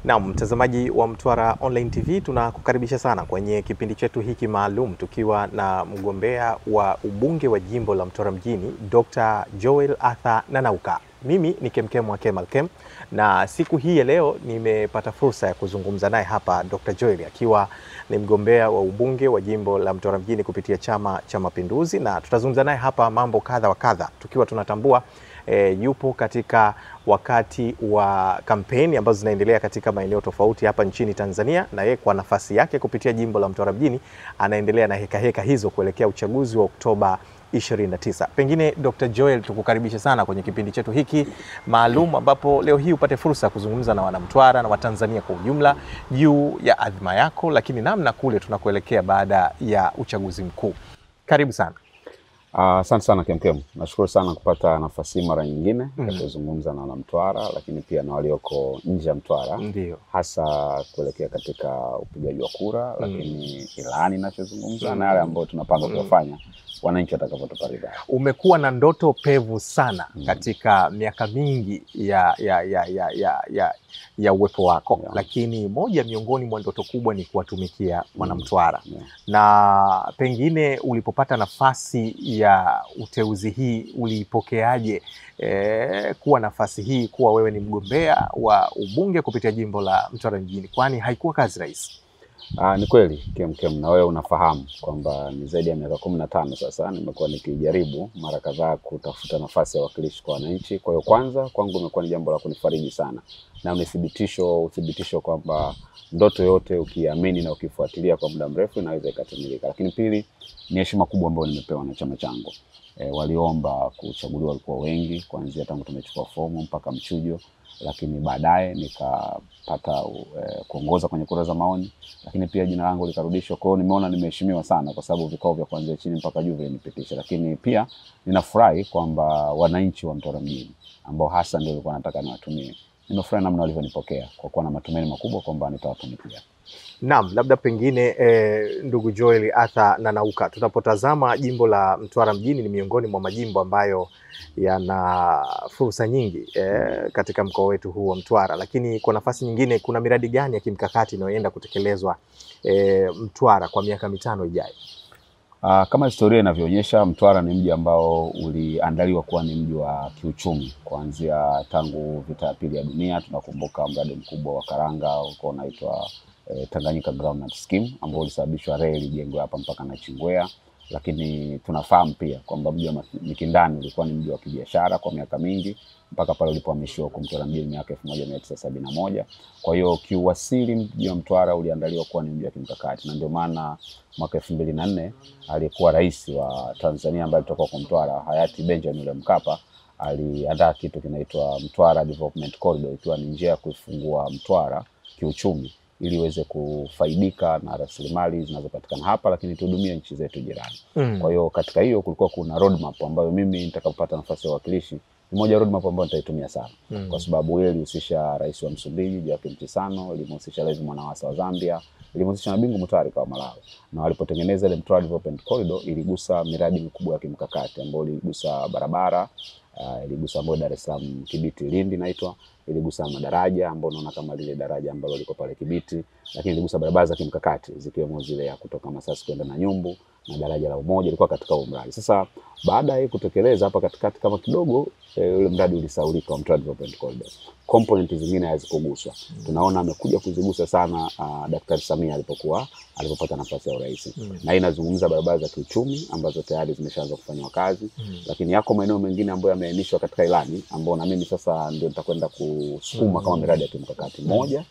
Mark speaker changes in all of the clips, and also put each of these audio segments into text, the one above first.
Speaker 1: Na mtazamaji wa Mtwara Online TV, tunakukaribisha sana kwenye kipindi chetu hiki maalum tukiwa na mgombea wa ubunge wa jimbo la Mtwara mjini Dr. Joel Arthur Nanauka. Mimi ni Kemkem wa Kemal Kem, na siku hii ya leo nimepata fursa ya kuzungumza naye hapa Dr. Joel akiwa ni mgombea wa ubunge wa jimbo la Mtwara mjini kupitia Chama cha Mapinduzi, na tutazungumza naye hapa mambo kadha wa kadha tukiwa tunatambua yupo katika wakati wa kampeni ambazo zinaendelea katika maeneo tofauti hapa nchini Tanzania, na yeye kwa nafasi yake kupitia jimbo la Mtwara mjini anaendelea na heka hizo kuelekea uchaguzi wa Oktoba 29. Pengine Dr. Joel, tukukaribisha sana kwenye kipindi chetu hiki maalum ambapo leo hii upate fursa ya kuzungumza na wanamtwara na Watanzania kwa ujumla juu ya adhima yako, lakini namna kule tunakuelekea baada ya uchaguzi mkuu. Karibu sana.
Speaker 2: Asante sana Kemkem. Nashukuru sana kupata nafasi mara nyingine ya kuzungumza na wanamtwara, lakini pia na walioko nje ya Mtwara.
Speaker 1: Ndio.
Speaker 2: Hasa kuelekea katika upigaji wa kura, lakini ilani ninachozungumza na yale ambayo tunapanga kufanya wananchi watakapotupa ridhaa.
Speaker 1: Umekuwa na ndoto pevu sana katika miaka mingi ya uwepo wako, lakini moja miongoni mwa ndoto kubwa ni kuwatumikia wanamtwara. Na pengine ulipopata nafasi ya uteuzi hii ulipokeaje kuwa nafasi hii, kuwa wewe ni mgombea wa ubunge kupitia jimbo la Mtwara mjini, kwani haikuwa kazi rahisi?
Speaker 2: Ni kweli Kemkem, na wewe unafahamu kwamba ni zaidi ya miaka 15 sasa nimekuwa nikijaribu mara kadhaa kutafuta nafasi ya wakilishi kwa wananchi. Kwa hiyo kwanza kwangu imekuwa ni jambo la kunifariji sana, na uthibitisho kwamba ndoto yote ukiamini na ukifuatilia kwa muda mrefu inaweza ikatimilika. Lakini pili, ni heshima kubwa ambayo nimepewa na chama changu. Waliomba kuchaguliwa walikuwa wengi, kuanzia tangu tumechukua fomu mpaka mchujo, lakini baadaye nikapata kuongoza kwenye kura za maoni, lakini pia jina langu likarudishwa. Kwa hiyo nimeona nimeheshimiwa sana kwa sababu vikao vya kuanzia chini mpaka juu vilinipitisha. Lakini pia ninafurahi kwamba wananchi wa Mtwara mjini ambao hasa ndio walikuwa nataka niwatumie, nimefurahi namna walivyonipokea kwa kuwa na matumaini makubwa kwamba nitawatumikia.
Speaker 1: Naam, labda pengine ndugu Joel Arthur Nanauka, tunapotazama jimbo la Mtwara mjini ni miongoni mwa majimbo ambayo yana fursa nyingi katika mkoa wetu huu wa Mtwara, lakini kwa nafasi nyingine kuna miradi gani ya kimkakati inayoenda kutekelezwa Mtwara kwa miaka 5 ijayo?
Speaker 2: Kama historia inavyoonyesha, Mtwara ni mji ambao uliandaliwa kuwa ni mji wa kiuchumi kuanzia tangu vita ya pili ya dunia. Tunakumbuka mradi mkubwa wa karanga ulikuwa unaitwa Tanganyika Groundnut Scheme ambao ulisababishwa reli jengwe hapa mpaka Nachingwea. Lakini tunafahamu pia kwamba mji wa Mikindani ulikuwa ni mji wa kibiashara kwa miaka mingi mpaka pale ulipohamishwa kwa Mtwara mjini miaka 1971. Kwa hiyo kiuasili mji wa Mtwara uliandaliwa kuwa ni mji wa kimkakati, na ndio maana mwaka 2004 aliyekuwa rais wa Tanzania ambaye alitoka kwa Mtwara, hayati Benjamin William Mkapa, aliandaa kitu kinaitwa Mtwara Development Corridor, ikiwa ni njia ya kuifungua Mtwara kiuchumi ili iweze kufaidika na rasilimali zinazopatikana hapa, lakini tuhudumie nchi zetu jirani. Kwa hiyo katika hiyo kulikuwa kuna roadmap ambayo mimi nitakapopata nafasi ya uwakilishi, ni moja roadmap ambayo nitaitumia sana. Kwa sababu ile ilihusisha rais wa Msumbiji Joaquim Chissano, ilimhusisha Levi Mwanawasa wa Zambia, ilimhusisha na Bingu Mutharika wa Malawi. Na walipotengeneza ile Mtwara Development Corridor iligusa miradi mikubwa ya kimkakati ambayo iligusa barabara, iligusa ambayo Dar es Salaam Kibiti Lindi inaitwa, iligusa madaraja ambayo unaona kama lile daraja ambalo liko pale Kibiti, lakini iligusa barabara za kimkakati zikiwemo zile ya kutoka Masasi kwenda Nanyumbu na daraja la Umoja ilikuwa katika huo mradi. Sasa baada ya kutekeleza hapa katikati kama kidogo ule mradi ulisaulika wa Mtwara Development Corridor. Component zingine hazikuguswa. Tunaona amekuja kuzigusa sana Daktari Samia alipopata nafasi ya urais. Na hii inazungumza barabara za kiuchumi ambazo tayari zimeshaanza kufanywa kazi, lakini yako maeneo mengine ambayo yameainishwa katika ilani ambayo na mimi sasa ndio nitakwenda kusukuma kama miradi ya kimkakati. Moja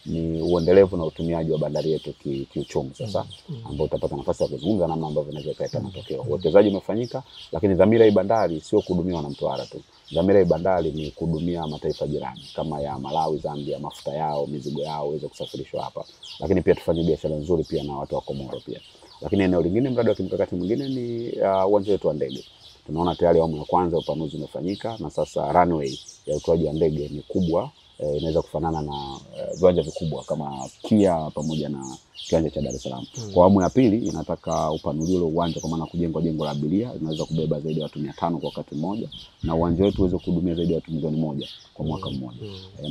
Speaker 2: ni uendelevu na utumiaji wa bandari yetu kiuchumi sasa, ambao utapata nafasi ya kuzungumza namna ambavyo inaweza kuleta matokeo. Uwekezaji umefanyika, lakini dhamira ya bandari sio kuhudumia na Mtwara tu. Dhamira ya bandari ni kuhudumia mataifa jirani kama ya Malawi, Zambia, mafuta yao, mizigo yao iweze kusafirishwa hapa. Lakini pia tufanye biashara nzuri pia na watu wa Komoro pia. Lakini eneo lingine, mradi wa kimkakati mwingine ni uwanja wetu wa ndege. Tunaona tayari awamu ya kwanza upanuzi umefanyika, na sasa runway ya utoaji wa ndege ni kubwa inaweza kufanana na viwanja vikubwa kama Kia pamoja na kiwanja cha Dar es Salaam. Kwa awamu ya pili inataka upanuliwe uwanja, kwa maana kujengwa jengo la abiria linaweza kubeba zaidi ya watu 500 kwa wakati mmoja, na uwanja wetu uweze kuhudumia zaidi ya watu 1,000,000 kwa mwaka mmoja.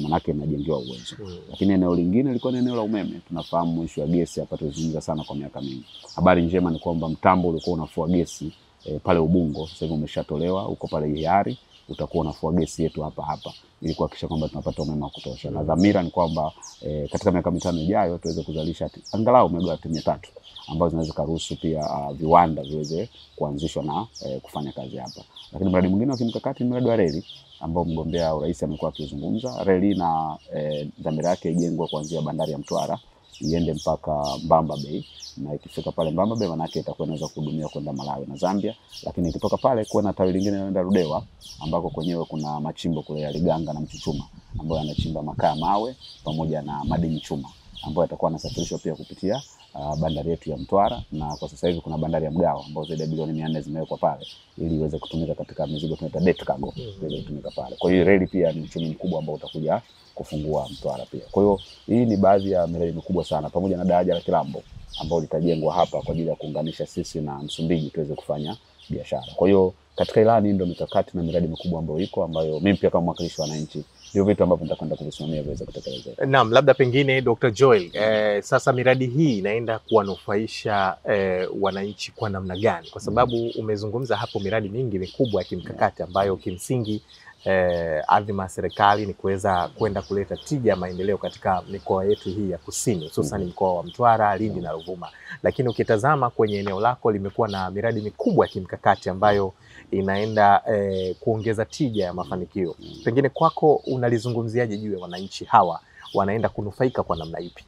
Speaker 2: Maana yake inajengewa uwezo. Lakini eneo lingine lilikuwa ni eneo la umeme. Tunafahamu issue ya gesi hapa tulizungumza sana kwa miaka mingi. Habari njema ni kwamba mtambo ulikuwa unafua gesi pale Ubungo sasa hivi umeshatolewa, uko pale Ihari, utakuwa unafua gesi yetu hapa ili kuhakikisha kwamba tunapata umeme wa kutosha. Na dhamira ni kwamba katika miaka 5 ijayo tuweze kuzalisha angalau megawati 300 ambazo zinaweza kuruhusu pia viwanda viweze kuanzishwa na kufanya kazi hapa. Lakini mradi mwingine wa kimkakati ni mradi wa reli ambao mgombea urais amekuwa akizungumza. Reli na dhamira yake ijengwe kuanzia bandari ya Mtwara iende mpaka Mbamba Bay, na ikifika pale Mbamba Bay manake itakuwa inaweza kuhudumia kwenda Malawi na Zambia. Lakini ikitoka pale kuwe na tawi lingine linaloenda Ludewa ambako kwenyewe kuna machimbo kule ya Liganga na Mchuchuma ambayo yanachimba makaa mawe pamoja na madini chuma ambayo yatakuwa yanasafirishwa pia kupitia bandari yetu ya Mtwara. Na kwa sasa hivi kuna bandari ya Mgao ambayo zaidi ya bilioni 400 zimewekwa pale ili iweze kutumika katika mizigo tunaita debt cargo iweze kutumika pale. Kwa hiyo reli pia ni uchumi mkubwa ambao utakuja kufungua Mtwara pia. Kwa hiyo hii ni baadhi ya miradi mikubwa sana, pamoja na daraja la Kilambo ambalo litajengwa hapa kwa ajili ya kuunganisha sisi na Msumbiji tuweze kufanya biashara. Kwa hiyo katika ilani ndio mikakati na miradi mikubwa ambayo iko, ambayo mimi pia kama mwakilishi wa wananchi ndio vitu ambavyo nitakwenda kuvisimamia viweze kutekelezeka.
Speaker 1: Naam, labda pengine Dr. Joel, sasa miradi hii inaenda kuwanufaisha wananchi kwa namna gani? Kwa sababu umezungumza hapo miradi mingi mikubwa ya kimkakati ambayo kimsingi adhima ya serikali ni kuweza kwenda kuleta tija ya maendeleo katika mikoa yetu hii ya kusini, hususan mkoa wa Mtwara, Lindi na Ruvuma. Lakini ukitazama kwenye eneo lako limekuwa na miradi mikubwa ya kimkakati ambayo inaenda kuongeza tija ya mafanikio. Pengine kwako unalizungumziaje juu ya wananchi hawa wanaenda kunufaika kwa namna ipi?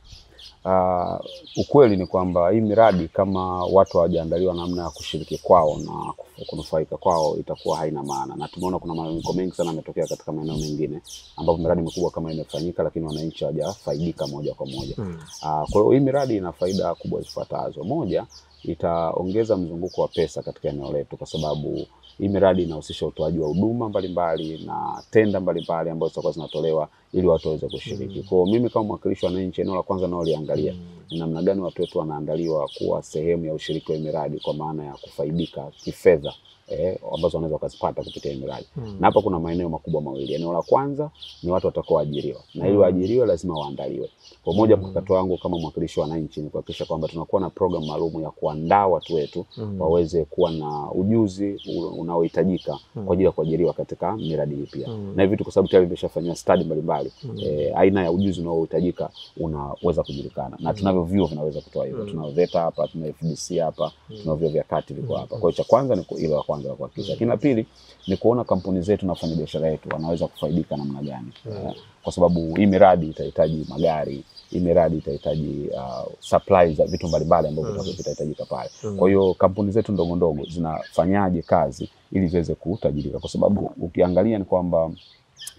Speaker 2: Ukweli ni kwamba hii miradi kama watu hawajaandaliwa namna ya kushiriki kwao na kunufaika kwao itakuwa haina maana. Na tumeona kuna malalamiko mengi sana yametokea katika maeneo mengine ambapo miradi mikubwa kama imefanyika lakini wananchi hawajafaidika moja kwa moja. Kwa hiyo hii miradi ina faida kubwa zifuatazo. Moja, itaongeza mzunguko wa pesa katika eneo letu kwa sababu hii miradi inahusisha utoaji wa huduma mbalimbali na tenda mbalimbali ambazo zitakuwa zinatolewa ili watu waweze kushiriki. Kwa hiyo mimi kama mwakilishi wa wananchi, eneo la kwanza nao liangalia ni namna gani watu wetu wanaandaliwa kuwa sehemu ya ushiriki wa miradi kwa maana ya kufaidika kifedha ambazo wanaweza kuzipata kupitia miradi. Na hapa kuna maeneo makubwa mawili. Eneo la kwanza ni watu watakaoajiriwa. Na ili waajiriwe lazima waandaliwe. Kwa moja mkakati wangu kama mwakilishi wa wananchi ni kuhakikisha kwamba tunakuwa na program maalum ya kuandaa watu wetu waweze kuwa na ujuzi unaohitajika kwa ajili ya kuajiriwa katika miradi hii pia. Na hivi vitu kwa sababu tayari vimeshafanywa study mbalimbali, aina ya ujuzi unaohitajika unaweza kujulikana. Na tunavyo vyuo vinaweza kutoa hivyo. Tunao VETA hapa, tunao FDC hapa, tunao vyuo vya kati viko hapa. Kwa hiyo cha kwanza ni ile la kwanza la kuhakikisha. Lakini la pili ni kuona kampuni zetu na wafanyabiashara wetu wanaweza kufaidika namna gani. Kwa sababu hii miradi itahitaji magari, hii miradi itahitaji supply za vitu mbalimbali ambavyo vitahitajika pale. Kwa hiyo kampuni zetu ndogo ndogo zinafanyaje kazi ili ziweze kutajirika, kwa sababu ukiangalia ni kwamba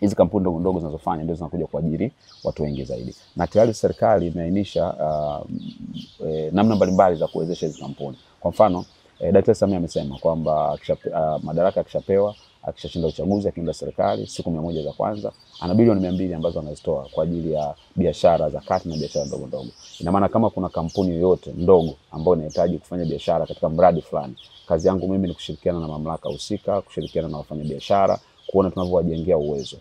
Speaker 2: hizi kampuni ndogo ndogo zinazofanya ndio zinakuja kuajiri watu wengi zaidi. Na tayari serikali imeainisha namna mbalimbali za kuwezesha hizi kampuni. Kwa mfano, Daktari Samia amesema kwamba madaraka akishapewa, akishashinda uchaguzi, akiunda serikali, siku 100 za kwanza ana bilioni 200 ambazo anazitoa kwa ajili ya biashara za kati na biashara ndogo ndogo. Ina maana kama kuna kampuni yoyote ndogo ambayo inahitaji kufanya biashara katika mradi fulani, kazi yangu mimi ni kushirikiana na mamlaka husika, kushirikiana na wafanyabiashara, kuona tunavyowajengea uwezo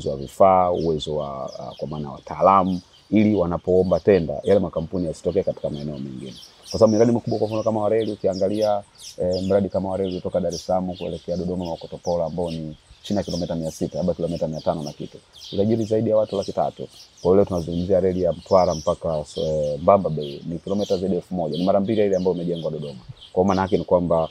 Speaker 2: wa vifaa, uwezo wa kwa maana wataalamu, ili wanapoomba tenda yale makampuni yasitokee katika maeneo mengine. Kwa sababu miradi mikubwa kwa mfano kama wa reli, ukiangalia mradi kama wa reli kutoka Dar es Salaam kuelekea Dodoma na Kotopola ambao ni chini ya kilomita 600 hadi kilomita 500 na kitu, inajiri zaidi ya watu 300,000. Kwa hiyo tunazungumzia reli ya Mtwara mpaka Mbamba Bay ni kilomita zaidi ya 1000, ni mara mbili ile ambayo imejengwa Dodoma. Kwa maana yake ni kwamba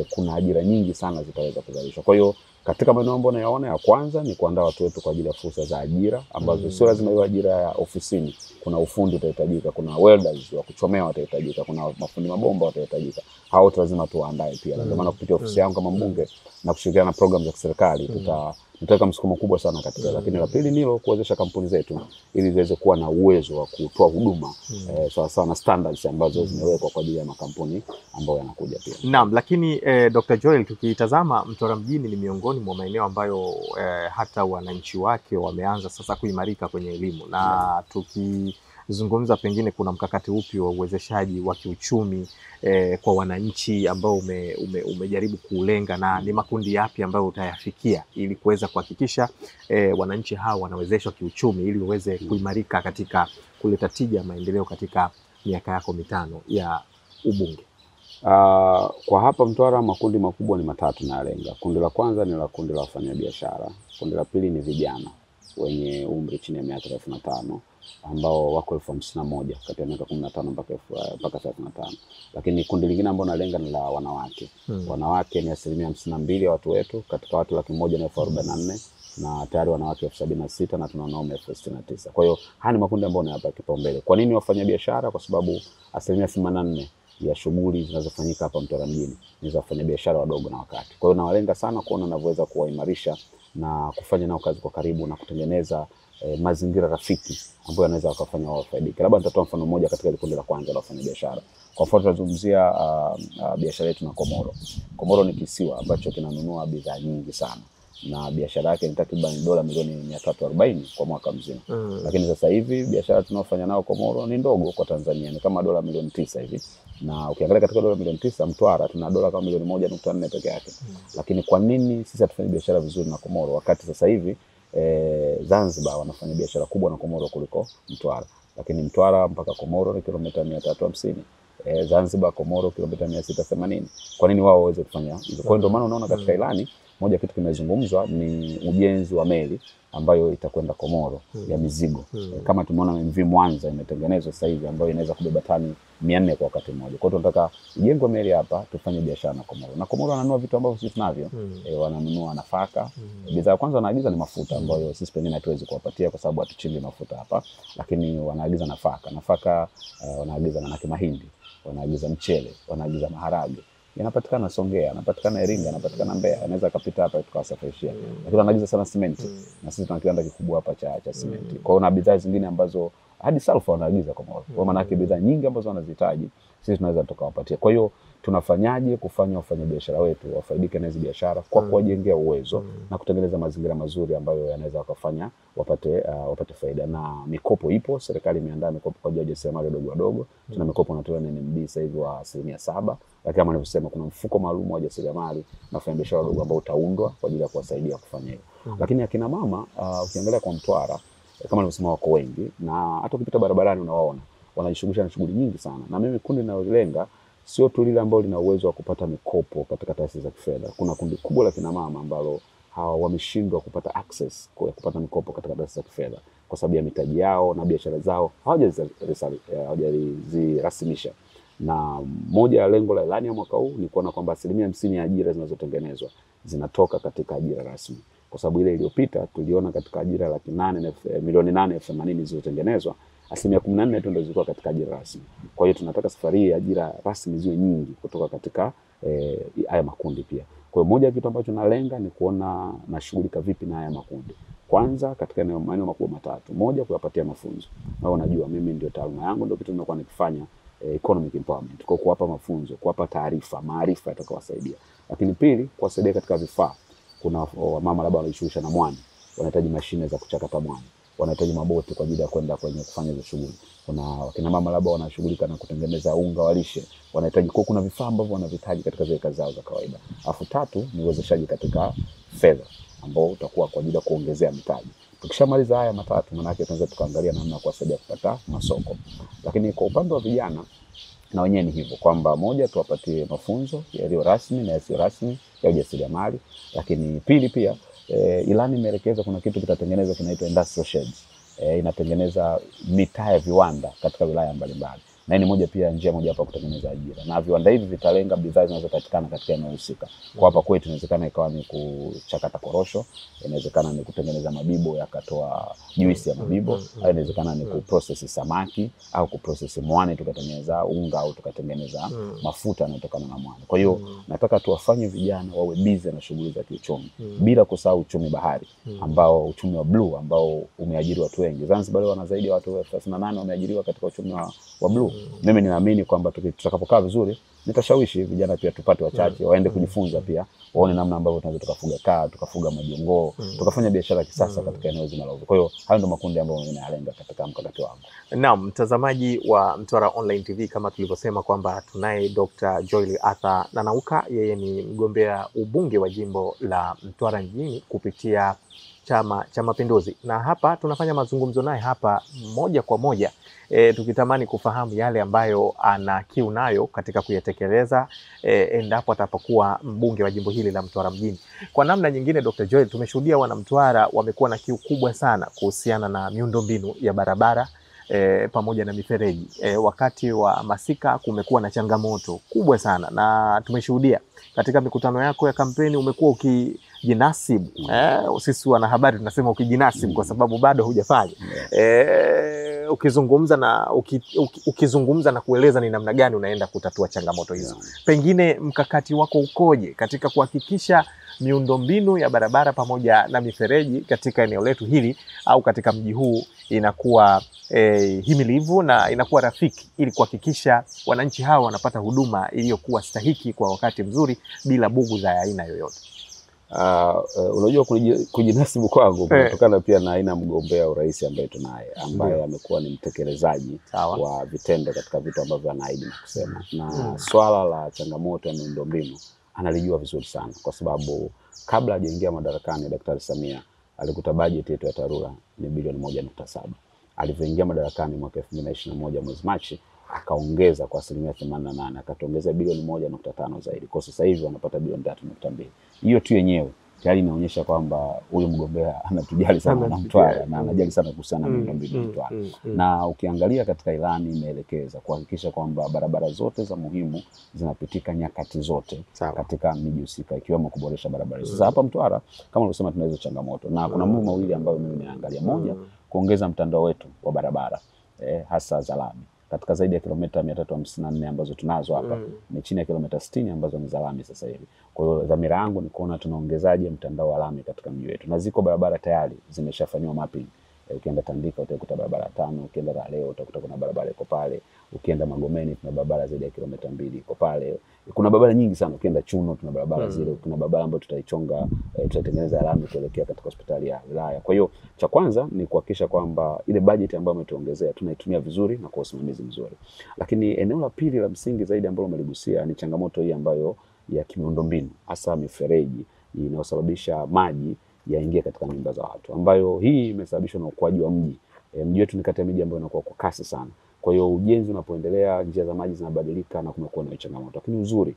Speaker 2: kuna ajira nyingi sana zitaweza kuzalishwa. Kwa hiyo katika maeneo ambayo nayaona, ya kwanza ni kuandaa watu wetu kwa ajili ya fursa za ajira ambazo sio lazima iwe ajira ya ofisini. Kuna ufundi utahitajika, kuna welders wa kuchomea watahitajika, kuna mafundi mabomba watahitajika. Hao lazima tuwaandae pia. Ndio maana kupitia ofisi yangu kama mbunge na kushirikiana na program za serikali Nitaweka msukumo kubwa sana katika. Lakini la pili nilo kuwezesha kampuni zetu ili ziweze kuwa na uwezo wa kutoa huduma sawa sawa na standards ambazo zimewekwa kwa ajili ya makampuni ambayo yanakuja pia.
Speaker 1: Naam, lakini Dr. Joel, tukitazama Mtwara mjini ni miongoni mwa maeneo ambayo hata wananchi wake wameanza sasa kuimarika kwenye elimu, na tukizungumza pengine kuna mkakati upi wa uwezeshaji wa kiuchumi kwa wananchi ambao umejaribu kulenga, na ni makundi yapi ambayo utayafikia ili kuweza kuhakikisha wananchi hao wanawezeshwa kiuchumi ili waweze kuimarika katika kuleta tija maendeleo katika miaka yako mitano ya ubunge?
Speaker 2: Kwa hapa Mtwara makundi makubwa ni matatu na lenga. Kundi la kwanza ni la kundi la wafanyabiashara. Kundi la pili ni vijana wenye umri chini ya miaka 35 ambao wako 51,000 kati ya miaka 15 mpaka 35. Lakini kundi lingine ambalo nalenga ni la wanawake. Wanawake ni 52% ya watu wetu katika watu 144,000 na tayari wanawake 76,000 na tuna wanaume 69,000. Kwa hiyo haya ni makundi ambayo nayapa kipaumbele. Kwa nini wafanyabiashara? Kwa sababu 84% ya shughuli zinazofanyika hapa Mtwara mjini ni za wafanyabiashara wadogo na wakati. Kwa hiyo nawalenga sana kuona ninavyoweza kuwaimarisha na kufanya nao kazi kwa karibu na kutengeneza mazingira rafiki ambayo yanaweza wakafanya wao wafaidike. Labda nitatoa mfano mmoja katika kundi la kwanza la wafanyabiashara. Kwa mfano tunazungumzia biashara yetu na Komoro. Komoro ni kisiwa ambacho kinanunua bidhaa nyingi sana, na biashara yake ni takriban dola milioni 340 kwa mwaka mzima. Lakini sasa hivi biashara tunaofanya nao Komoro ni ndogo kwa Tanzania, ni kama dola milioni 9 hivi. Na ukiangalia katika dola milioni 9 Mtwara tuna dola kama milioni 1.4 peke yake. Lakini kwa nini sisi hatufanye biashara vizuri na Komoro wakati sasa hivi Zanzibar wanafanya biashara kubwa na Komoro kuliko Mtwara? Lakini Mtwara mpaka Komoro ni kilomita 350. Zanzibar Komoro kilomita 680. Kwa nini wao waweze kufanya hivyo? Kwa hiyo ndio maana unaona katika ilani moja kitu kimezungumzwa ni ujenzi wa meli ambayo itakwenda Komoro ya mizigo. Kama tumeona MV Mwanza imetengenezwa sasa hivi ambayo inaweza kubeba tani 400 kwa wakati mmoja. Kwa hiyo tunataka ijengwe meli hapa tufanye biashara na Komoro. Na Komoro wananunua vitu ambavyo sisi tunavyo. Wananunua nafaka. Bidhaa kwanza wanaagiza ni mafuta ambayo sisi pengine hatuwezi kuwapatia kwa sababu hatuchimbi mafuta hapa. Lakini wanaagiza nafaka. Nafaka wanaagiza na mahindi, wanaagiza mchele, wanaagiza maharage. Yanapatikana Songea, yanapatikana Iringa, yanapatikana Mbeya, anaweza kapita hapa tukawasafirishia. Lakini wanaagiza sana simenti, na sisi tuna kiwanda kikubwa hapa cha simenti. Kwa hiyo na bidhaa zingine ambazo hadi sulfur wanaagiza Komoro. Kwa maana yake bidhaa nyingi ambazo wanazihitaji sisi tunaweza tukawapatia. Kwa hiyo tunafanyaje kufanya wafanyabiashara wetu wafaidike na hizo biashara kwa kuwajengea uwezo na kutengeneza mazingira mazuri ambayo yanaweza wakafanya wapate faida. Na mikopo ipo, serikali imeandaa mikopo kwa ajili ya wajasiriamali wadogo. Tuna mikopo inatolewa na NMB sasa hivi wa 7%. Lakini kama nilivyosema kuna mfuko maalum wa wajasiriamali na wafanyabiashara wadogo ambao utaundwa kwa ajili ya kuwasaidia kufanya hivyo. Lakini akina mama ukiangalia kwa Mtwara kama nilivyosema wako wengi, na hata ukipita barabarani unawaona wanajishughulisha na shughuli nyingi sana. Na mimi kundi ninalolenga sio tu lile ambalo lina uwezo wa kupata mikopo katika taasisi za kifedha. Kuna kundi kubwa la kina mama ambalo wameshindwa kupata access kwa kupata mikopo katika taasisi za kifedha kwa sababu ya mitaji yao na biashara zao hawajazirasimisha. Na moja ya lengo la ilani ya mwaka huu ni kuona kwamba 50% ya ajira zinazotengenezwa zinatoka katika ajira rasmi. Kwa sababu ile iliyopita tuliona katika ajira 880,000 zilizotengenezwa, 14% tu ndio zilikuwa katika ajira rasmi. Kwa hiyo tunataka safari hii ajira rasmi ziwe nyingi kutoka katika haya makundi pia. Kwa hiyo moja ya kitu ambacho nalenga ni kuona nashughulika vipi na haya makundi. Kwanza katika maeneo makubwa matatu. Moja, kuwapatia mafunzo. Wao unajua mimi ndio taaluma yangu, ndio kitu ninakuwa nikifanya economic empowerment. Kwa kuwapa mafunzo, kuwapa taarifa, maarifa yatakayowasaidia. Lakini pili, kuwasaidia katika vifaa. Kuna wamama labda wanajishughulisha na mwani, wanahitaji mashine za kuchakata mwani, wanahitaji maboti kwa ajili ya kwenda kwenye kufanya hizo shughuli. Kuna wakina mama labda wanashughulika na kutengeneza unga wa lishe, wanahitaji kuna vifaa ambavyo wanavihitaji katika zile kazi zao za kawaida. Alafu tatu ni uwezeshaji katika fedha ambao utakuwa kwa ajili ya kuongezea mitaji. Tukishamaliza haya matatu, maana yake tunaweza tukaangalia namna ya kuwasaidia kupata masoko. Lakini kwa upande wa vijana na wenyewe ni hivyo kwamba moja, tuwapatie mafunzo yaliyo rasmi na yasiyo rasmi ya ujasiriamali. Lakini pili pia ilani imeelekeza kuna kitu kitatengenezwa kinaitwa industrial sheds. Inatengeneza mitaa ya viwanda katika wilaya mbalimbali. na ni moja pia njia moja hapa kutengeneza ajira, na viwanda hivi vitalenga bidhaa zinazopatikana katika eneo husika. Kwa hapa kwetu inawezekana ikawa ni kuchakata korosho, inawezekana ni kutengeneza mabibo yakatoa juisi ya mabibo, au inawezekana ni kuprocess samaki au kuprocess mwani tukatengeneza unga au tukatengeneza mafuta yanayotokana na mwani. Kwa hiyo nataka tuwafanye vijana wawe busy na shughuli za kiuchumi, bila kusahau uchumi bahari ambao uchumi wa blue ambao umeajiri watu wengi. Zanzibar wana zaidi ya watu 38 wameajiriwa katika uchumi wa blue. Mimi ninaamini kwamba tutakapokaa vizuri nitashawishi vijana pia tupate wachache waende kujifunza pia, waone namna ambavyo tunaweza tukafuga kaa, tukafuga majongoo, tukafanya biashara ya kisasa katika eneo zima la uvuvi. Kwa hiyo hayo ndio makundi ambayo mimi nayalenga katika mkakati wangu.
Speaker 1: Naam, mtazamaji wa Mtwara Online TV, kama tulivyosema kwamba tunaye Dr. Joel Arthur Nanauka. Yeye ni mgombea ubunge wa jimbo la Mtwara mjini kupitia Chama cha Mapinduzi, na hapa tunafanya mazungumzo naye hapa moja kwa moja, tukitamani kufahamu yale ambayo ana kiu nayo katika kuyatekeleza endapo atapokuwa mbunge wa jimbo hili la Mtwara mjini. Kwa namna nyingine, Dr. Joel, tumeshuhudia wana Mtwara wamekuwa na kiu kubwa sana kuhusiana na miundombinu ya barabara pamoja na mifereji. Wakati wa masika kumekuwa na changamoto kubwa sana, na tumeshuhudia katika mikutano yako ya kampeni umekuwa ukijinasibu. Sisi wanahabari tunasema ukijinasibu kwa sababu bado hujafanya. Ukizungumza na kueleza ni namna gani unaenda kutatua changamoto hizo. Pengine mkakati wako ukoje katika kuhakikisha miundombinu ya barabara pamoja na mifereji katika eneo letu hili au katika mji huu inakuwa himilivu na inakuwa rafiki, ili kuhakikisha wananchi hawa wanapata huduma iliyokuwa stahiki kwa wakati mzuri bila bugu za aina yoyote?
Speaker 2: Unajua kujinasibu kwangu kutokana pia na aina mgombea urais ambaye tunaye, ambaye amekuwa ni mtekelezaji wa vitendo katika vitu ambavyo anaahidi na kusema. Na swala la changamoto ya miundombinu analijua vizuri sana, kwa sababu kabla hajaingia madarakani Daktari Samia alikuta bajeti yetu ya TARURA ni bilioni 1.7. Alivyoingia madarakani mwaka 2021 mwezi Machi akaongeza kwa 88%, akatuongeza bilioni 1.5 zaidi. Kwa sasa hivi wanapata bilioni 3.2. Hiyo tu yenyewe tayari inaonyesha kwamba huyu mgombea anatujali sana na Mtwara na anajali sana kuhusiana na miundombinu Mtwara. Na ukiangalia katika ilani imeelekeza kuhakikisha kwamba barabara zote za muhimu zinapitika nyakati zote katika miji husika, ikiwemo kuboresha barabara. Sasa hapa Mtwara kama ulivyosema tunazo changamoto, na kuna mambo mawili ambayo mimi naangalia. Moja, kuongeza mtandao wetu wa barabara hasa za lami. Katika zaidi ya kilomita 354 ambazo tunazo hapa, ni chini ya kilomita 60 ambazo ni za lami sasa hivi. Kwa hiyo dhamira yangu ni kuona tunaongezaje mtandao wa lami katika mji wetu. Na ziko barabara tayari zimeshafanywa mapping. Ukienda Tandika utakuta barabara 5, ukienda leo utakuta kuna barabara iko pale, ukienda Magomeni tuna barabara zaidi ya kilomita 2 iko pale. Kuna barabara nyingi sana, ukienda Chuno tuna barabara zile, kuna barabara ambayo tutaichonga, tutatengeneza lami kuelekea katika hospitali ya wilaya. Kwa hiyo cha kwanza ni kuhakikisha kwamba ile budget ambayo umetuongezea tunaitumia vizuri na kwa usimamizi mzuri. Lakini eneo la pili la msingi zaidi ambalo umeligusia ni changamoto hii ambayo ya kimiundombinu, hasa mifereji inayosababisha maji yaingie katika nyumba za watu, ambayo hii imesababishwa na ukuaji wa mji. Mji wetu ni kati ya miji ambayo inakuwa kwa kasi sana. Kwa hiyo ujenzi unapoendelea, njia za maji zinabadilika na kumekuwa na changamoto. Lakini uzuri,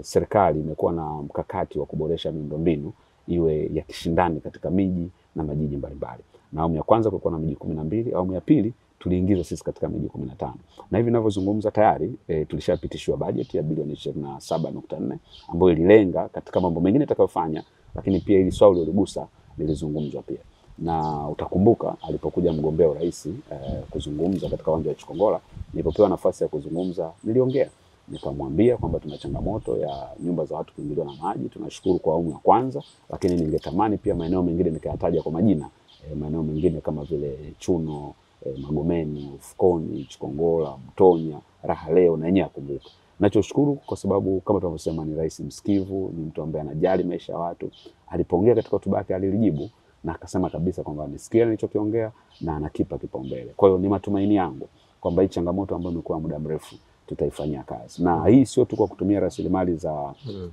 Speaker 2: serikali imekuwa na mkakati wa kuboresha miundombinu iwe ya kishindani katika miji na majiji mbalimbali. Na awamu ya kwanza kulikuwa na miji 12, awamu ya pili tuliingizwa sisi katika miji 15. Na hivi ninavyozungumza tayari tulishapitishwa bajeti ya bilioni 27.4 ambayo ililenga katika mambo mengine tutakayofanya, lakini pia ili swali liligusa lilizungumzwa pia. Na utakumbuka alipokuja mgombea urais kuzungumza katika uwanja wa Chikongola, nilipopewa nafasi ya kuzungumza niliongea, nikamwambia kwamba tuna changamoto ya nyumba za watu kuingiliwa na maji. Tunashukuru kwa awamu ya kwanza, lakini ningetamani pia maeneo mengine nikayataja kwa majina, maeneo mengine kama vile Chuno, Magomeni, Ufukoni, Chikongola, Mtonya, Raha leo na yenyewe akumbuka. Nachoshukuru kwa sababu kama tunavyosema ni rais msikivu, ni mtu ambaye anajali maisha ya watu. Alipoongea katika hotuba yake alilijibu na akasema kabisa kwamba amesikia nilichokiongea na anakipa kipaumbele. Kwa hiyo ni matumaini yangu kwamba hii changamoto ambayo imekuwa muda mrefu tutaifanyia kazi. Na hii sio tu kwa kutumia rasilimali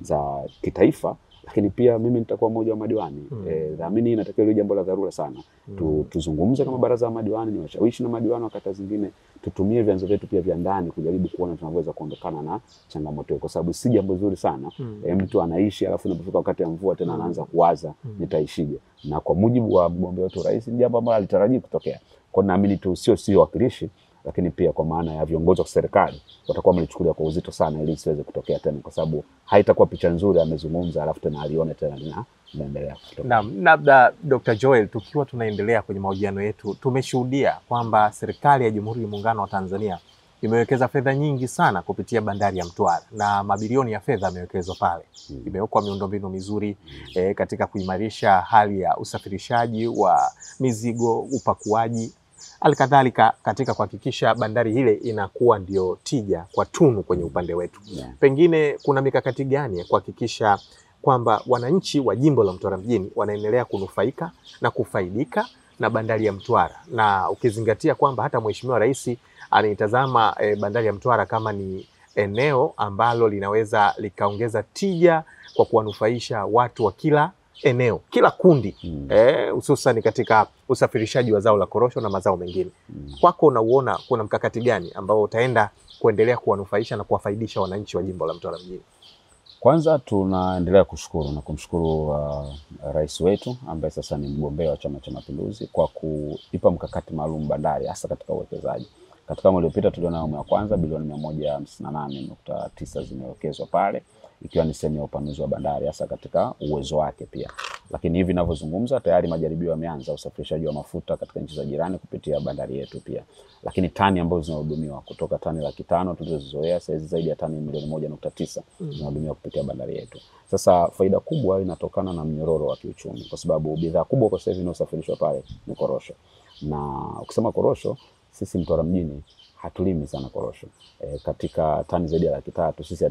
Speaker 2: za kitaifa, lakini pia mimi nitakuwa mmoja wa madiwani. Naamini inatakiwa ile jambo la dharura sana. Tuzungumze kama baraza la madiwani, ni washawishi na madiwani wakati zingine, tutumie vyanzo vyetu pia vya ndani kujaribu kuona tunaweza kuondokana na changamoto hiyo, kwa sababu si jambo zuri sana. Mtu anaishi alafu inapofika wakati wa mvua tena anaanza kuwaza nitaishije. Na kwa mujibu wa mgombea wetu rais, ni jambo ambalo alitaraji kutokea. Kwa naamini tu sio wakilishi lakini pia kwa maana ya viongozi wa serikali watakuwa wamelichukulia kwa uzito sana, ili isiweze kutokea tena, kwa sababu haitakuwa picha nzuri amezungumza alafu tena alione tena linaendelea kutokea.
Speaker 1: Naam, labda Dr. Joel, tukiwa tunaendelea kwenye mahojiano yetu, tumeshuhudia kwamba serikali ya Jamhuri ya Muungano wa Tanzania imewekeza fedha nyingi sana kupitia bandari ya Mtwara, na mabilioni ya fedha yamewekezwa pale. Imewekwa miundombinu mizuri katika kuimarisha hali ya usafirishaji wa mizigo, upakuaji, alikadhalika katika kuhakikisha bandari ile inakuwa ndio tija kwa tunu kwenye upande wetu. Pengine kuna mikakati gani ya kuhakikisha kwamba wananchi wa jimbo la Mtwara mjini wanaendelea kunufaika na kufaidika na bandari ya Mtwara, na ukizingatia kwamba hata Mheshimiwa Rais anaitazama bandari ya Mtwara kama ni eneo ambalo linaweza likaongeza tija kwa kuwanufaisha watu wa kila eneo, kila kundi, hususan katika usafirishaji wa zao la korosho na mazao mengine. Kwako unauona kuna mkakati gani ambao utaenda kuendelea kuwanufaisha na kuwafaidisha wananchi wa jimbo la Mtwara mjini?
Speaker 2: Kwanza tunaendelea kushukuru na kumshukuru rais wetu ambaye sasa ni mgombea wa Chama cha Mapinduzi kwa kuipa mkakati maalum bandari, hasa katika uwekezaji. Katika mwaka uliopita tuliona awamu ya kwanza bilioni 158.9 zimewekezwa pale, ikiwa ni sehemu ya upanuzi wa bandari hasa katika uwezo wake pia. Lakini hivi ninavyozungumza tayari majaribio yameanza usafirishaji wa mafuta katika nchi za jirani kupitia bandari yetu pia. Lakini tani ambazo zinahudumiwa kutoka tani 500,000 tulizozoea sasa zaidi ya tani milioni 1.9 zinahudumiwa kupitia bandari yetu. Sasa faida kubwa inatokana na mnyororo wa kiuchumi, kwa sababu bidhaa kubwa kwa sasa hivi inayosafirishwa pale ni korosho. Na ukisema korosho, sisi Mtwara mjini hatulimi sana korosho. Katika tani zaidi ya 300,000 sisi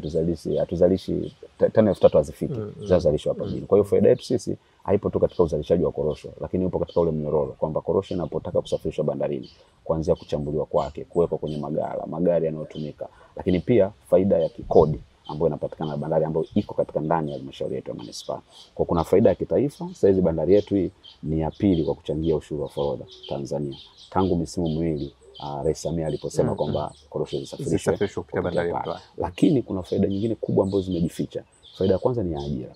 Speaker 2: hatuzalishi tani 3,000 hazifiki zinazalishwa hapa mjini. Kwa hiyo faida yetu sisi haipo tu katika uzalishaji wa korosho, lakini ipo katika ule mnyororo, kwamba korosho inapotaka kusafirishwa bandarini, kuanzia kuchambuliwa kwake, kuwekwa kwenye magala, magari yanayotumika, lakini pia faida ya kikodi ambayo inapatikana na bandari ambayo iko katika ndani ya halmashauri yetu ya manispaa. Kwa kuna faida ya kitaifa. Sasa hizi bandari yetu hii ni ya pili kwa kuchangia ushuru wa forodha Tanzania tangu misimu miwili Rais Samia aliposema kwamba korosho zisafirishwe kupitia bandari ya Mtwara. Lakini kuna faida nyingine kubwa ambazo zimejificha. Faida ya kwanza ni ya ajira.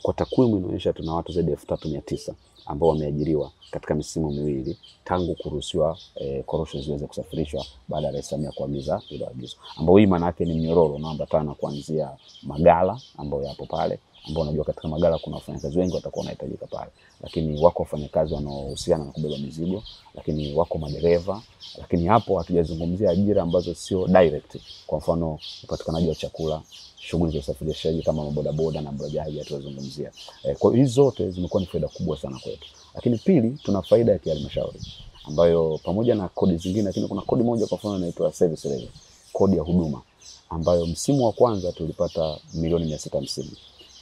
Speaker 2: Kwa takwimu inaonyesha tuna watu zaidi ya 3,900 ambao wameajiriwa katika misimu miwili tangu kuruhusiwa korosho ziweze kusafirishwa baada ya Rais Samia kuagiza ile agizo. Ambao hii maana yake ni mnyororo unaoambatana kuanzia magala ambayo yapo pale, ambao unajua katika magala kuna wafanyakazi wengi watakuwa wanahitajika pale, lakini wako wafanyakazi wanaohusiana na kubeba mizigo, lakini wako madereva, lakini hapo hatujazungumzia ajira ambazo sio direct, kwa mfano upatikanaji wa chakula, shughuli za usafirishaji kama mabodaboda na bajaji hatuzungumzia. Kwa hiyo hizo zote zimekuwa ni faida kubwa sana kwetu. Lakini pili, tuna faida ya kihalmashauri ambayo pamoja na kodi zingine, lakini kuna kodi moja kwa mfano inaitwa service levy, kodi ya huduma, ambayo msimu wa kwanza tulipata milioni 650.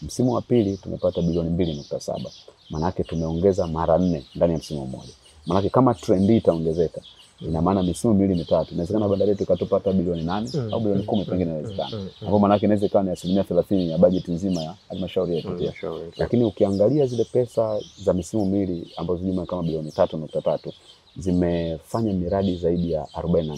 Speaker 2: Msimu wa pili tumepata bilioni 2.7. Maana yake tumeongeza mara 4 ndani ya msimu mmoja. Maana yake kama trend hii itaongezeka, ina maana misimu miwili mitatu inawezekana bandari yetu ikatupata bilioni 8 au bilioni 10 pengine inawezekana. Hapo maana yake inaweza kuwa ni 30% ya bajeti nzima ya halmashauri yetu pia. Lakini ukiangalia zile pesa za misimu miwili ambazo jumla kama bilioni 3.3 zimefanya miradi zaidi ya 44.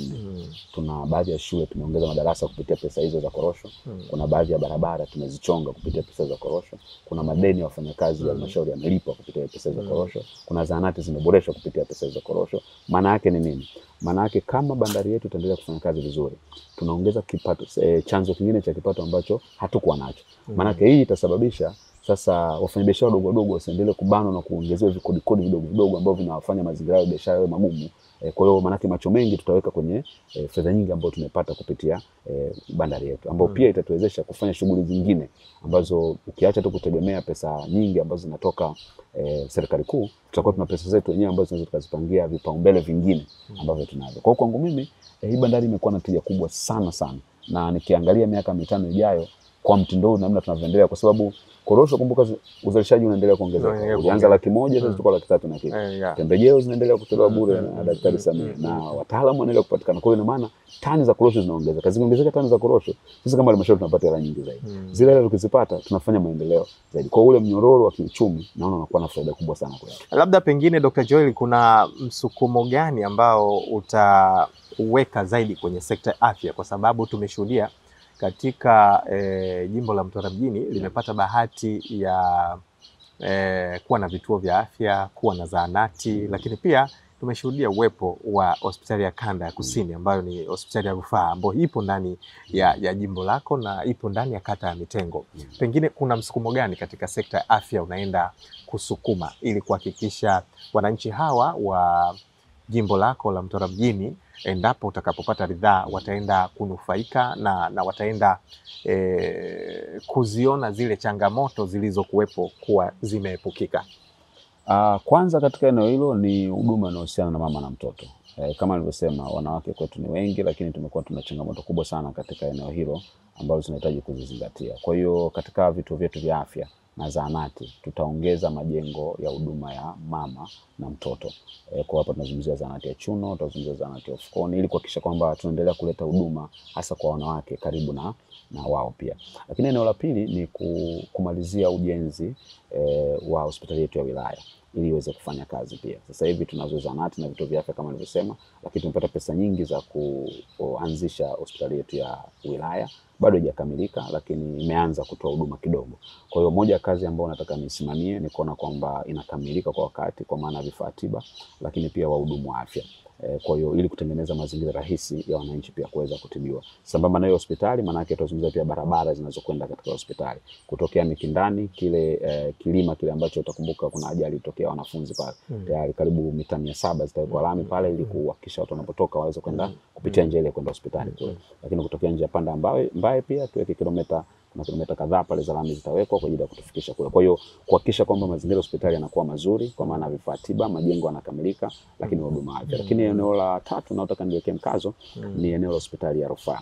Speaker 2: Tuna baadhi ya shule tumeongeza madarasa kupitia pesa hizo za korosho. Kuna baadhi ya barabara tumezichonga kupitia pesa za korosho. Kuna madeni ya wafanyakazi wa halmashauri yamelipwa kupitia pesa za korosho. Kuna zahanati zimeboreshwa kupitia pesa za korosho. Maana yake ni nini? Maana yake kama bandari yetu itaendelea kufanya kazi vizuri, tunaongeza kipato, chanzo kingine cha kipato ambacho hatukuwa nacho. Maana yake hii itasababisha sasa wafanyabiashara wadogo wadogo wasiendelee kubanwa na kuongezewa vikodi vidogo vidogo ambavyo vinawafanya mazingira ya biashara yawe magumu. Kwa hiyo maana macho mengi tutaweka kwenye fedha nyingi ambazo tumepata kupitia bandari yetu, ambapo pia itatuwezesha kufanya shughuli zingine ambazo ukiacha tu kutegemea pesa nyingi ambazo zinatoka serikali kuu, tutakuwa tuna pesa zetu wenyewe ambazo tunaweza tukazipangia vipaumbele vingine ambavyo tunavyo. Kwa hiyo kwangu mimi hii bandari imekuwa na tija kubwa sana sana, na nikiangalia miaka 5 ijayo kwa mtindo huu namna tunavyoendelea, kwa sababu korosho, kumbuka uzalishaji unaendelea kuongezeka. Ulianza 100,000 sasa tuko 300,000 na kitu. Pembejeo zinaendelea kutolewa bure na Daktari Samia, na wataalamu wanaendelea kupatikana. Kwa hiyo ina maana tani za korosho zinaongezeka. Zikiongezeka tani za korosho, sisi kama halmashauri tunapata hela nyingi zaidi. Zile hela tukizipata tunafanya maendeleo zaidi. Kwa ule mnyororo wa kiuchumi naona unakuwa na faida kubwa sana kwetu.
Speaker 1: Labda pengine Dr. Joel, kuna msukumo gani ambao utaweka zaidi kwenye sekta ya afya, kwa sababu tumeshuhudia katika jimbo la Mtwara mjini limepata bahati ya kuwa na vituo vya afya, kuwa na zahanati, lakini pia tumeshuhudia uwepo wa hospitali ya kanda ya kusini ambayo ni hospitali ya rufaa ambayo ipo ndani ya jimbo lako na ipo ndani ya kata ya Mitengo. Pengine kuna msukumo gani katika sekta ya afya unaenda kusukuma ili kuhakikisha wananchi hawa wa jimbo lako la Mtwara mjini, endapo utakapopata ridhaa, wataenda kunufaika na wataenda kuziona zile changamoto zilizokuwepo kuwa zimeepukika?
Speaker 2: Kwanza katika eneo hilo ni huduma inayohusiana na mama na mtoto. Kama nilivyosema, wanawake kwetu ni wengi, lakini tumekuwa tuna changamoto kubwa sana katika eneo hilo ambazo tunahitaji kuzizingatia. Kwa hiyo katika vituo vyetu vya afya na zahanati tutaongeza majengo ya huduma ya mama na mtoto. Kwa hapa tunazungumzia zahanati ya Chuno, tunazungumzia zahanati ya Ufukoni, ili kuhakikisha kwamba tunaendelea kuleta huduma hasa kwa wanawake karibu na wao pia. Lakini eneo la pili ni kumalizia ujenzi wa hospitali yetu ya wilaya ili iweze kufanya kazi pia. Sasa hivi tunazo zahanati na vituo vya afya kama nilivyosema, lakini tumepata pesa nyingi za kuanzisha hospitali yetu ya wilaya. Bado haijakamilika, lakini imeanza kutoa huduma kidogo. Kwa hiyo moja ya kazi ambayo nataka nisimamie ni kuona kwamba inakamilika kwa wakati, kwa maana vifaa tiba, lakini pia wahudumu wa afya. Kwa hiyo ili kutengeneza mazingira rahisi ya wananchi pia kuweza kutibiwa. Sambamba na hiyo hospitali, maana yake tutazungumzia pia barabara zinazokwenda katika hospitali. Kutokea Mikindani kilima kile ambacho utakumbuka kuna ajali ilitokea wanafunzi pale. Tayari karibu mita 700 zitawekwa lami pale ili kuhakikisha watu wanapotoka waweze kwenda kupitia njia ile kwenda hospitali kule. Lakini kutokea njia panda ambaye pia tuweke kilomita kadhaa pale za lami zitawekwa kwa ajili ya kutufikisha kule. Kwa hiyo kuhakikisha kwamba mazingira hospitali yanakuwa mazuri kwa maana vifaa tiba, majengo yanakamilika, lakini huduma afya. Lakini eneo la tatu nataka niweke mkazo ni eneo la hospitali ya rufaa.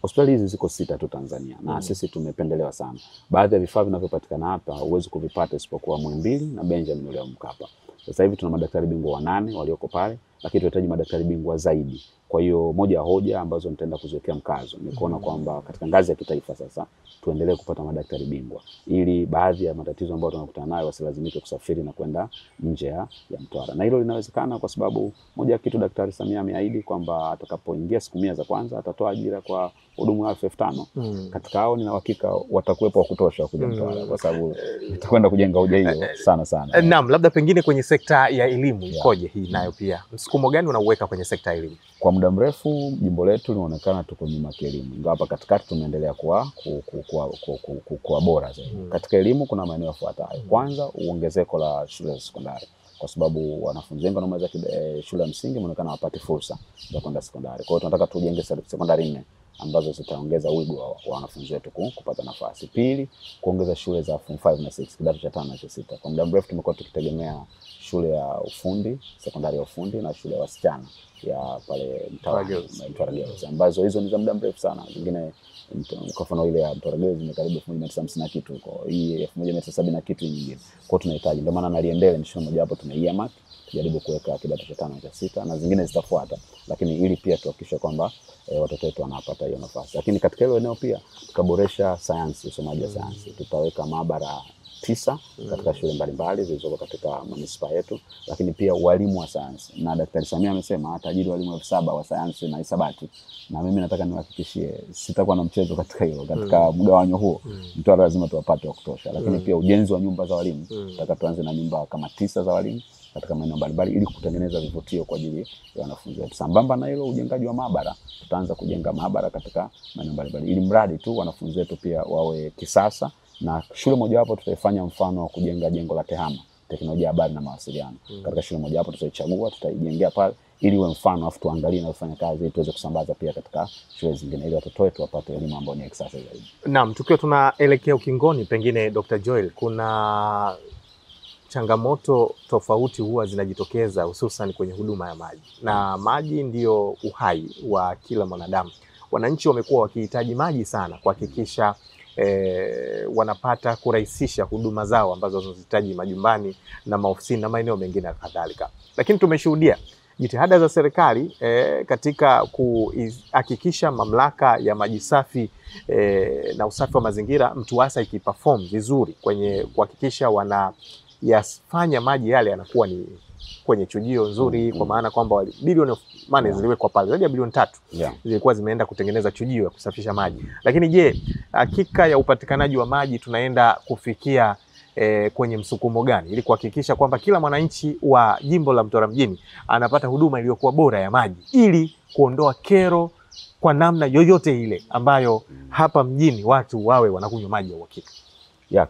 Speaker 2: Hospitali hizi ziko 6 tu Tanzania na sisi tumependelewa sana. Baadhi ya vifaa vinavyopatikana hapa huwezi kuvipata isipokuwa Muhimbili na Benjamin William Mkapa. Sasa hivi tuna madaktari bingwa 8 walioko pale, lakini tunahitaji madaktari bingwa zaidi. Kwa hiyo moja ya hoja ambazo nitaenda kuziwekea mkazo ni kuona kwamba katika ngazi ya kitaifa sasa tuendelee kupata madaktari bingwa ili baadhi ya matatizo ambayo tunakutana nayo wasilazimike kusafiri na kwenda nje ya Mtwara. Na hilo linawezekana kwa sababu moja ya kitu Daktari Samia ameahidi kwamba atakapoingia siku 100 za kwanza atatoa ajira kwa hudumu wa 5,000. Katika hao nina uhakika watakuwepo wa kutosha kuja Mtwara kwa sababu tutakwenda kujenga hoja hiyo sana.
Speaker 1: Naam, labda pengine kwenye sekta ya elimu ikoje hii nayo pia? Msukumo gani unauweka kwenye sekta ya elimu?
Speaker 2: Kwa muda mrefu jimbo letu linaonekana tuko nyuma kielimu. Ingawa hapa katikati tumeendelea kuwa bora zaidi. Katika elimu kuna maeneo yafuatayo. Kwanza, uongezeko la shule za sekondari. Kwa sababu wanafunzi wengi wanaomaliza shule ya msingi wanaonekana hawapati fursa za kwenda sekondari. Kwa hiyo tunataka tujenge sekondari 4 ambazo zitaongeza wigo wa wanafunzi wetu kupata nafasi. Pili, kuongeza shule za form 5 na 6, kidato cha 5 na cha 6. Kwa muda mrefu tumekuwa tukitegemea shule ya ufundi, sekondari ya ufundi na shule ya wasichana ya pale Mtwara Girls, ambazo hizo ni za muda mrefu sana. Zingine kwa mfano ile ya Mtwara Girls ni karibu 1950 na kitu, kwa hii 1970 na kitu nyingine. Kwa tunahitaji, ndio maana naliendele ni shule moja hapo tumeiemark tujaribu kuweka kidato cha 5 na cha 6 na zingine zitafuata, lakini ili pia tuhakikishe kwamba watoto wetu wanapata hiyo nafasi. Lakini katika hilo eneo pia tukaboresha sayansi, usomaji wa sayansi. Tutaweka maabara 9 katika shule mbalimbali zilizoko katika manispaa yetu, lakini pia walimu wa sayansi. Na Daktari Samia amesema atajiri walimu 7,000 wa sayansi na hisabati. Na mimi nataka niwahakikishie sitakuwa na mchezo katika hilo. Katika mgawanyo huo Mtwara lazima tuwapate wa kutosha. Lakini pia ujenzi wa nyumba za walimu, nataka tuanze na nyumba kama 9 za walimu katika maeneo mbalimbali ili kutengeneza vivutio kwa ajili ya wanafunzi wetu. Sambamba na hilo, ujengaji wa maabara, tutaanza kujenga maabara katika maeneo mbalimbali ili mradi tu wanafunzi wetu pia wawe kisasa. Na shule mojawapo tutaifanya mfano wa kujenga jengo la TEHAMA, teknolojia ya habari na mawasiliano. Katika shule mojawapo tutaichagua, tutaijengea pale ili iwe mfano, afu tuangalie na kufanya kazi ili tuweze kusambaza pia katika shule zingine ili watoto wetu wapate elimu ambayo ni ya kisasa zaidi.
Speaker 1: Naam, tukiwa tunaelekea ukingoni, pengine Dr. Joel, kuna changamoto tofauti huwa zinajitokeza hususan kwenye huduma ya maji. Na maji ndio uhai wa kila mwanadamu. Wananchi wamekuwa wakihitaji maji sana kuhakikisha wanapata kurahisisha huduma zao ambazo wanazihitaji majumbani na maofisini na maeneo mengine kadhalika. Lakini tumeshuhudia jitihada za serikali katika kuhakikisha mamlaka ya maji safi na usafi wa mazingira MTUWASA ikiperform vizuri kwenye kuhakikisha wanayafanya maji yale yanakuwa ni kwenye chujio nzuri, kwa maana kwamba bilioni money ziliwekwa pale, zaidi ya bilioni 3 zilikuwa zimeenda kutengeneza chujio ya kusafisha maji. Lakini je, hakika ya upatikanaji wa maji tunaenda kufikia kwenye msukumo gani ili kuhakikisha kwamba kila mwananchi wa jimbo la Mtwara mjini anapata huduma iliyokuwa bora ya maji ili kuondoa kero kwa namna yoyote ile ambayo hapa mjini watu wawe wanakunywa maji ya uhakika?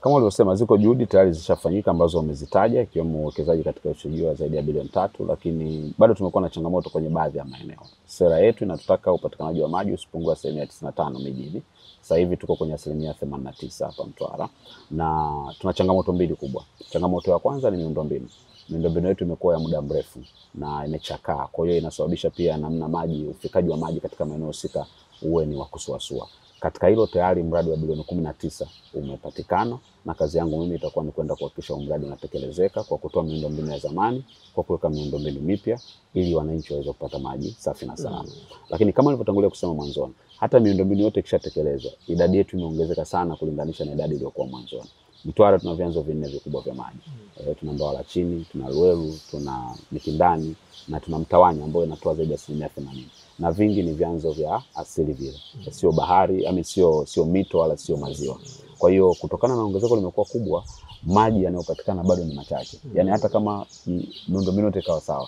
Speaker 2: Kama ulivyosema, ziko juhudi tayari zishafanyika ambazo wamezitaja, ikiwemo uwekezaji katika uchujaji wa zaidi ya bilioni 3, lakini bado tumekuwa na changamoto kwenye baadhi ya maeneo. Sera yetu inatutaka upatikanaji wa maji usipungue 95% mijini. Sasa hivi tuko kwenye 89% hapa Mtwara, na tuna changamoto mbili kubwa. Changamoto ya kwanza ni miundombinu. Miundombinu yetu imekuwa ya muda mrefu na imechakaa, kwa hiyo inasababisha pia namna maji, ufikaji wa maji katika maeneo husika uwe ni wa kusuasua. Katika hilo tayari mradi wa bilioni 19 umepatikana, na kazi yangu mimi itakuwa ni kwenda kuhakikisha mradi unatekelezeka kwa kutoa miundombinu ya zamani, kwa kuweka miundombinu mipya ili wananchi waweze kupata maji safi na salama. Lakini kama nilivyotangulia kusema mwanzoni, hata miundombinu yote ikishatekelezwa, idadi yetu imeongezeka sana kulinganisha na idadi iliyokuwa mwanzoni. Mtwara tuna vyanzo vinne vikubwa vya maji. Tuna Mbawa la Chini, tuna Lweru, tuna Mikindani na tuna Mtawanya ambayo inatoa zaidi ya 80%. Na vingi ni vyanzo vya asili vile. Sio bahari, sio mito wala sio maziwa. Kwa hiyo kutokana na ongezeko limekuwa kubwa, maji yanayopatikana bado ni machache. Yaani hata kama miundombinu yote ikawa sawa,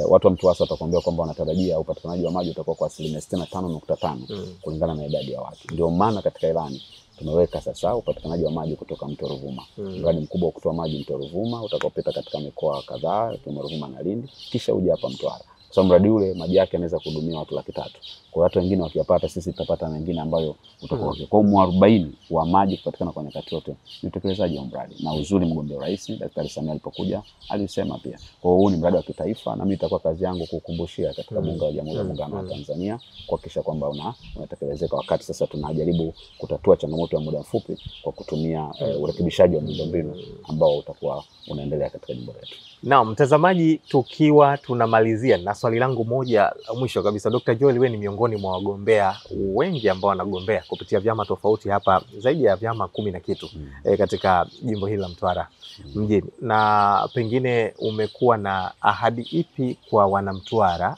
Speaker 2: watu wa Mtwara watakwambia kwamba wanatarajia upatikanaji wa maji utakuwa kwa 65.5 kulingana na idadi ya watu. Ndio maana katika ilani tumeweka sasa upatikanaji wa maji kutoka mto Ruvuma. Mradi mkubwa wa kutoa maji mto Ruvuma utakaopita katika mikoa kadhaa kama Ruvuma na Lindi, kisha uje hapa Mtwara. Kwa mradi ule maji yake yanaweza kuhudumia watu 300,000. Kwa watu wengine wakiyapata, sisi tutapata mengine ambayo utakuwa kwa 40 wa maji kupatikana kwa nyakati yote. Ni utekelezaji wa mradi. Na uzuri mgombea rais Daktari Samia alipokuja alisema pia, kwa huu ni mradi wa kitaifa, na mimi itakuwa kazi yangu kukumbushia katika Bunge la Jamhuri ya Muungano wa Tanzania kuhakikisha kwamba unatekelezeka, wakati sasa tunajaribu kutatua changamoto ya muda mfupi kwa kutumia urekebishaji wa miundombinu ambao utakuwa unaendelea katika jimbo letu.
Speaker 1: Naam, mtazamaji, tukiwa tunamalizia na swali langu moja mwisho kabisa, Dr. Joel, wewe ni miongoni mwa wagombea wengi ambao wanagombea kupitia vyama tofauti hapa, zaidi ya vyama 10 na kitu katika jimbo hili la Mtwara mjini, na pengine umekuwa na ahadi ipi kwa wanamtwara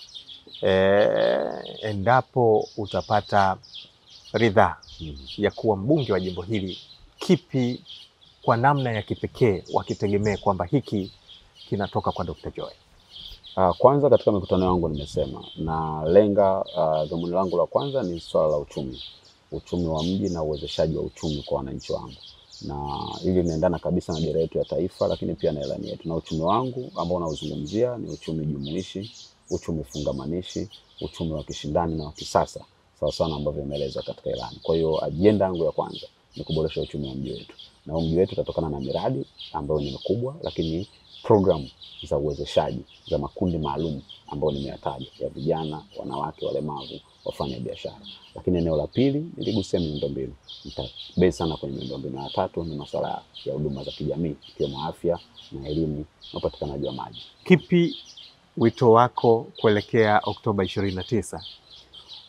Speaker 1: endapo utapata ridhaa ya kuwa mbunge wa jimbo hili? Kipi kwa namna ya kipekee wakitegemea kwamba hiki kinatoka kwa Dr. Joel?
Speaker 2: Kwanza katika mikutano yangu nimesema na lenga, dhumuni langu la kwanza ni swala la uchumi wa mji na uwezeshaji wa uchumi kwa wananchi wangu, na hili linaendana kabisa na dira yetu ya taifa, lakini pia na ilani yetu. Na uchumi wangu ambao nauzungumzia ni uchumi jumuishi, uchumi fungamanishi, uchumi wa kishindani na wa kisasa, sawa sana ambavyo imeelezwa katika ilani. Kwa hiyo ajenda yangu ya kwanza ni kuboresha uchumi wa mji wetu, na mji wetu utatokana na miradi ambayo ni mikubwa, lakini programu za uwezeshaji za makundi maalum ambayo nimeyataja, ya vijana, wanawake, walemavu, wafanya biashara. Lakini eneo la pili niligusia miundombinu. Nitabase sana kwenye miundombinu. Ya tatu ni masuala ya huduma za kijamii, ikiwemo afya na elimu na upatikanaji wa maji.
Speaker 1: Kipi wito wako kuelekea Oktoba 29?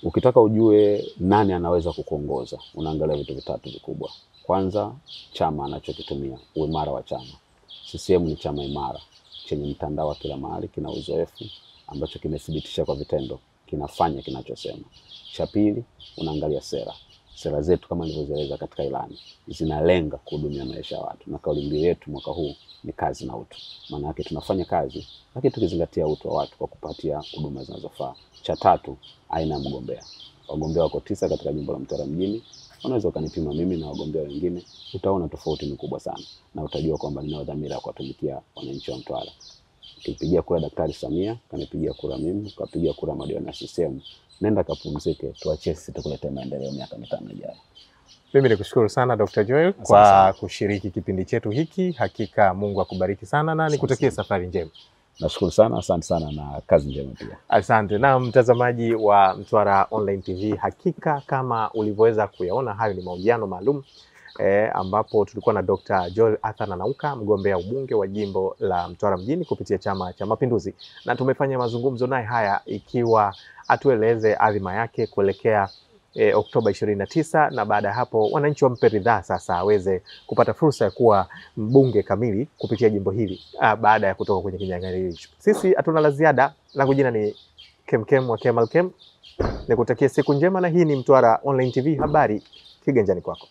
Speaker 2: Ukitaka ujue nani anaweza kukuongoza, unaangalia vitu vitatu vikubwa. Kwanza, chama anachokitumia, uimara wa chama. CCM ni chama imara chenye mtandao wa kila mahali, kina uzoefu ambacho kimethibitisha kwa vitendo kinafanya kinachosema. Cha pili, unaangalia sera zetu kama nilivyoeleza katika ilani zinalenga kuhudumia maisha ya watu, na kauli mbiu yetu mwaka huu ni kazi na utu. Maana yake tunafanya kazi lakini tukizingatia utu wa watu kwa kupatia huduma zinazofaa. Cha tatu, aina ya mgombea. Wagombea wako 9 katika jimbo la Mtwara mjini. Unaweza ukanipima mimi na wagombea wengine, utaona tofauti ni kubwa sana, na utajua kwamba ninao dhamira ya kuwatumikia wananchi wa Mtwara. Ukipigia kura Daktari Samia, kanipigia kura mimi, ukapigia kura madiwani ya CCM, nenda kapumzike, tuachie sisi tukuletee maendeleo miaka 5 ijayo.
Speaker 1: Mimi nikushukuru sana Dr. Joel kwa kushiriki kipindi chetu hiki. Hakika Mungu akubariki sana na nikutakie safari njema.
Speaker 2: Nashukuru sana, asante sana na kazi njema pia.
Speaker 1: Asante. Na mtazamaji wa Mtwara Online TV, hakika kama ulivyoweza kuyaona, hayo ni mahojiano maalum ambapo tulikuwa na Dr. Joel Arthur Nanauka, mgombea ubunge wa jimbo la Mtwara mjini kupitia Chama cha Mapinduzi, na tumefanya mazungumzo naye haya ikiwa atueleze adhima yake kuelekea Oktoba 29, na baada ya hapo wananchi wampe ridhaa sasa aweze kupata fursa ya kuwa mbunge kamili kupitia jimbo hili baada ya kutoka kwenye kinyang'anyiro hicho. Sisi hatuna la ziada. Langu jina ni Kemkem wa Kemal Kem. Nikutakia siku njema, na hii ni Mtwara Online TV, habari kiganjani kwako.